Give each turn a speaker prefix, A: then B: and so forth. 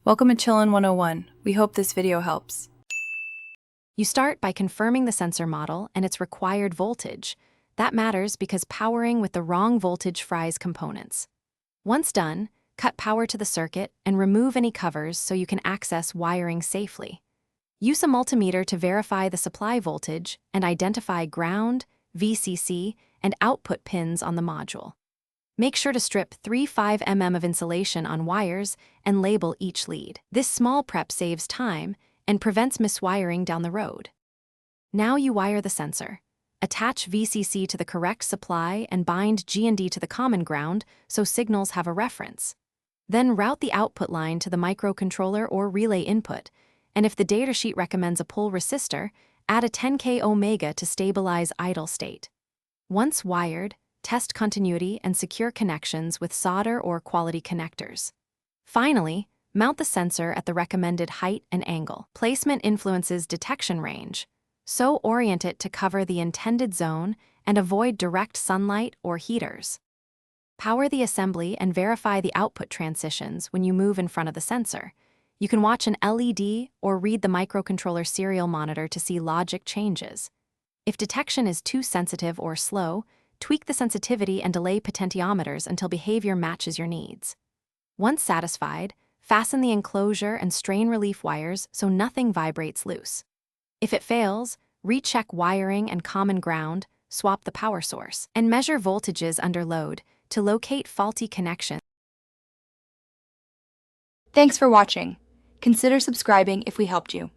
A: Welcome to Chillin' 101. We hope this video helps.
B: You start by confirming the sensor model and its required voltage. That matters because powering with the wrong voltage fries components. Once done, cut power to the circuit and remove any covers so you can access wiring safely. Use a multimeter to verify the supply voltage and identify ground, VCC, and output pins on the module. Make sure to strip 3/5 mm of insulation on wires and label each lead. This small prep saves time and prevents miswiring down the road. Now you wire the sensor. Attach VCC to the correct supply and bind G&D to the common ground so signals have a reference. Then route the output line to the microcontroller or relay input, and if the datasheet recommends a pull resistor, add a 10K omega to stabilize idle state. Once wired, test continuity and secure connections with solder or quality connectors. Finally, mount the sensor at the recommended height and angle. Placement influences detection range, so orient it to cover the intended zone and avoid direct sunlight or heaters. Power the assembly and verify the output transitions when you move in front of the sensor. You can watch an LED or read the microcontroller serial monitor to see logic changes. If detection is too sensitive or slow, tweak the sensitivity and delay potentiometers until behavior matches your needs. Once satisfied, fasten the enclosure and strain relief wires so nothing vibrates loose. If it fails, recheck wiring and common ground, swap the power source, and measure voltages under load to locate faulty connections.
C: Thanks for watching. Consider subscribing if we helped you.